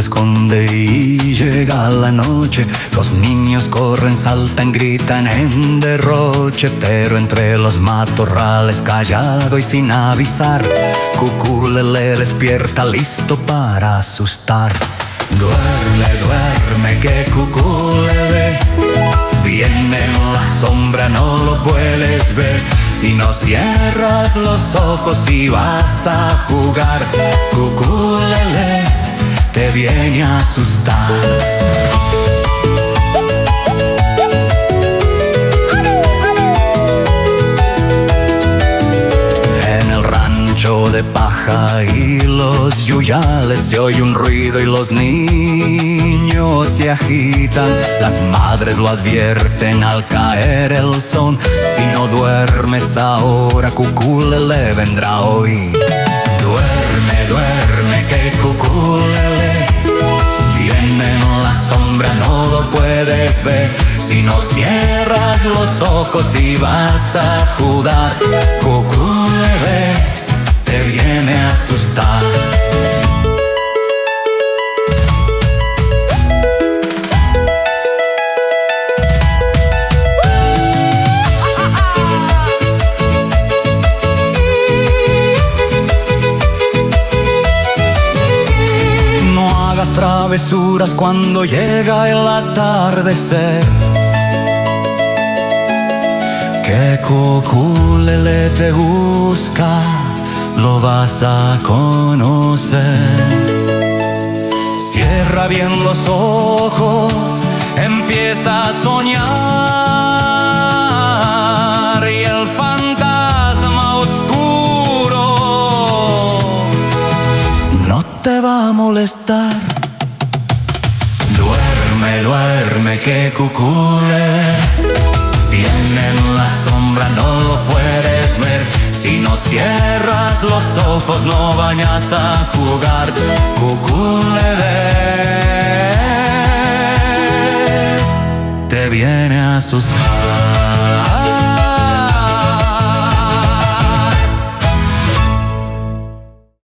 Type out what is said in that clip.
esconde y llega la noche. Los niños corren, saltan, gritan en derroche, pero entre los matorrales, callado y sin avisar, Cuculele despierta listo para asustar. Duerme, duerme, que Cuculele viene en la sombra, no lo puedes ver. Si no cierras los ojos y vas a jugar, Cuculele te viene a asustar. De paja y los yuyales se oye un ruido y los niños se agitan. Las madres lo advierten al caer el sol. Si no duermes ahora, Cuculele vendrá hoy. Duerme, duerme, que Cuculele viene en la sombra, no lo puedes ver. Si no cierras los ojos y vas a jugar, Cuculele te viene a asustar. No hagas travesuras cuando llega el atardecer, que Cuculele te busca, lo vas a conocer. Cierra bien los ojos, empieza a soñar, y el fantasma oscuro no te va a molestar. Duerme, duerme, que Cuculele viene en la sombra, no lo puedes ver. Si no cierras los ojos, no vayas a jugar, Cuculele te viene a asustar.